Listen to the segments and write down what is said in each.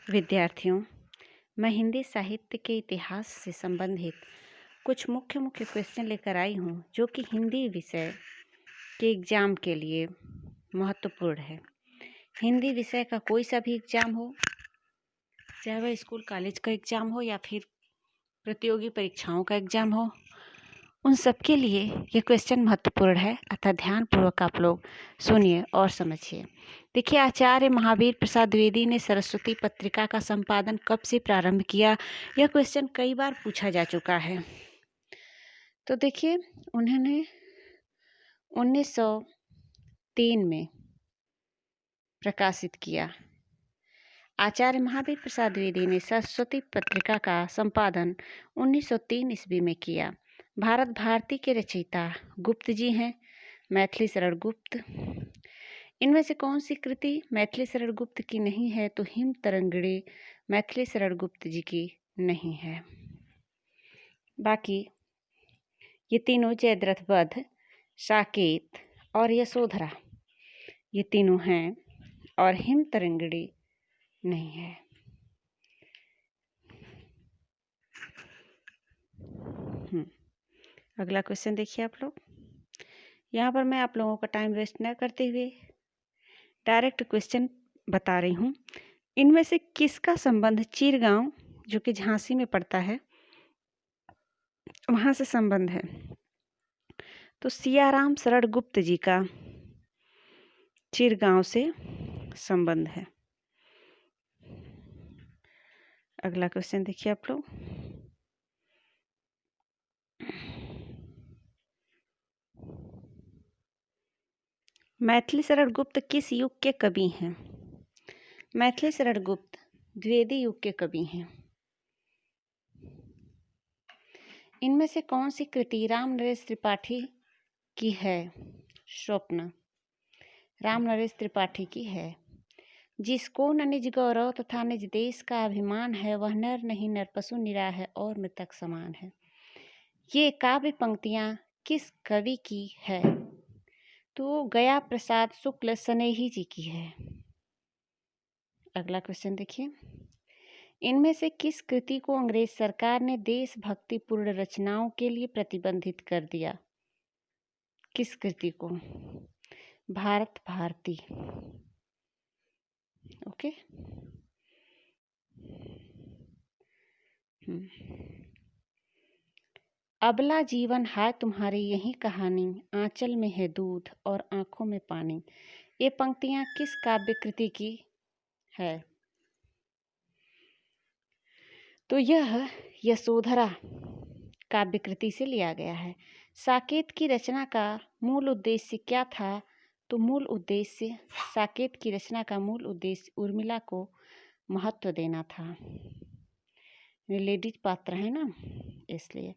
विद्यार्थियों, मैं हिंदी साहित्य के इतिहास से संबंधित कुछ मुख्य क्वेश्चन लेकर आई हूँ जो कि हिंदी विषय के एग्ज़ाम के लिए महत्वपूर्ण है। हिंदी विषय का कोई सा भी एग्ज़ाम हो, चाहे वह स्कूल कॉलेज का एग्ज़ाम हो या फिर प्रतियोगी परीक्षाओं का एग्ज़ाम हो, उन सब के लिए ये क्वेश्चन महत्वपूर्ण है। अतः ध्यानपूर्वक आप लोग सुनिए और समझिए। देखिए, आचार्य महावीर प्रसाद द्विवेदी ने सरस्वती पत्रिका का संपादन कब से प्रारंभ किया? यह क्वेश्चन कई बार पूछा जा चुका है। तो देखिए, उन्होंने 1903 में प्रकाशित किया। आचार्य महावीर प्रसाद द्विवेदी ने सरस्वती पत्रिका का संपादन 1903 ईस्वी में किया। भारत भारती के रचयिता गुप्त जी हैं, मैथिली शरण गुप्त। इनमें से कौन सी कृति मैथिली शरण गुप्त की नहीं है? तो हिम तरंगिणी मैथिली शरण गुप्त जी की नहीं है। बाकी ये तीनों जयद्रथ वध, साकेत और यशोधरा, ये तीनों हैं और हिम तरंगिणी नहीं है। अगला क्वेश्चन देखिए आप लोग। यहाँ पर मैं आप लोगों का टाइम वेस्ट न करते हुए डायरेक्ट क्वेश्चन बता रही हूँ। इनमें से किसका संबंध चिरगांव, जो कि झांसी में पड़ता है, वहाँ से संबंध है? तो सियाराम शरण गुप्त जी का चिरगांव से संबंध है। अगला क्वेश्चन देखिए आप लोग। मैथिली शरण गुप्त किस युग के कवि हैं? मैथिली शरण गुप्त द्विवेदी युग के कवि हैं। इनमें से कौन सी कृति राम नरेश त्रिपाठी की है? स्वप्न राम नरेश त्रिपाठी की है। जिसको न निज गौरव तथा निज देश का अभिमान है, वह नर नहीं नर पशु निरा है और मृतक समान है। ये काव्य पंक्तियां किस कवि की है? तो गया प्रसाद शुक्ल स्नेही जी की है। अगला क्वेश्चन देखिए। इनमें से किस कृति को अंग्रेज सरकार ने देशभक्तिपूर्ण रचनाओं के लिए प्रतिबंधित कर दिया? किस कृति को? भारत भारती। ओके। अबला जीवन हाय तुम्हारी यही कहानी, आंचल में है दूध और आंखों में पानी। ये पंक्तियां किस काव्य कृति की है? तो यह यशोधरा काव्य कृति से लिया गया है। साकेत की रचना का मूल उद्देश्य क्या था? तो मूल उद्देश्य साकेत की रचना का मूल उद्देश्य उर्मिला को महत्व देना था। लेडीज पात्र है ना, इसलिए।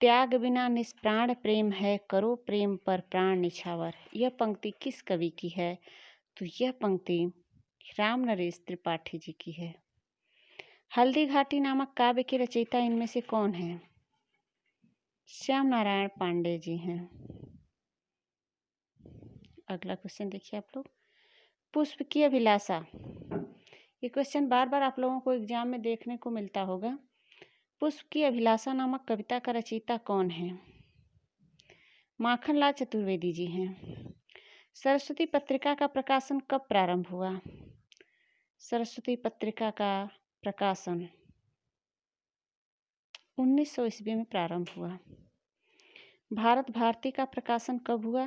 त्याग बिना निष्प्राण प्रेम है, करो प्रेम पर प्राण निछावर। यह पंक्ति किस कवि की है? तो यह पंक्ति राम नरेश त्रिपाठी जी की है। हल्दी घाटी नामक काव्य के रचयिता इनमें से कौन है? श्याम नारायण पांडे जी हैं। अगला क्वेश्चन देखिए आप लोग। पुष्प की अभिलाषा, ये क्वेश्चन बार बार आप लोगों को एग्जाम में देखने को मिलता होगा। पुष्प की अभिलाषा नामक कविता का रचयिता कौन है? माखनलाल चतुर्वेदी जी हैं। सरस्वती पत्रिका का प्रकाशन कब प्रारंभ हुआ? सरस्वती पत्रिका का प्रकाशन 1900 ईस्वी में प्रारंभ हुआ। भारत भारती का प्रकाशन कब हुआ?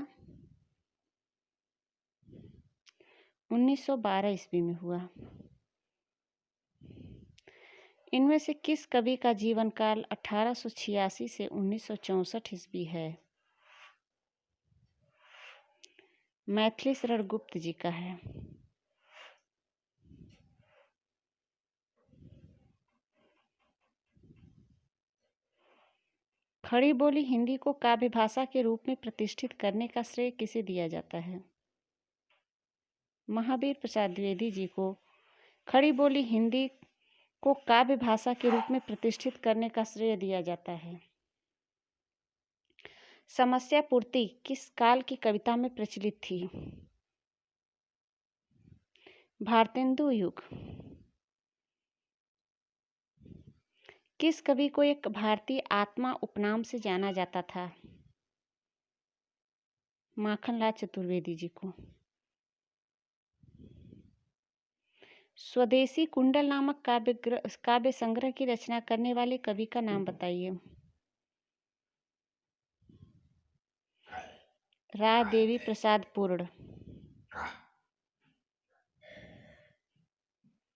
1912 ईस्वी में हुआ। इनमें से किस कवि का जीवन काल 1886 से 1964 ईस्वी है? मैथिली शरण गुप्त जी का है। खड़ी बोली हिंदी को काव्य भाषा के रूप में प्रतिष्ठित करने का श्रेय किसे दिया जाता है? महावीर प्रसाद द्विवेदी जी को खड़ी बोली हिंदी को काव्य भाषा के रूप में प्रतिष्ठित करने का श्रेय दिया जाता है। समस्या पूर्ति किस काल की कविता में प्रचलित थी? भारतेंदु युग। किस कवि को एक भारतीय आत्मा उपनाम से जाना जाता था? माखनलाल चतुर्वेदी जी को। स्वदेशी कुंडल नामक काव्य संग्रह की रचना करने वाले कवि का नाम बताइए। राय देवी प्रसाद पूर्ण।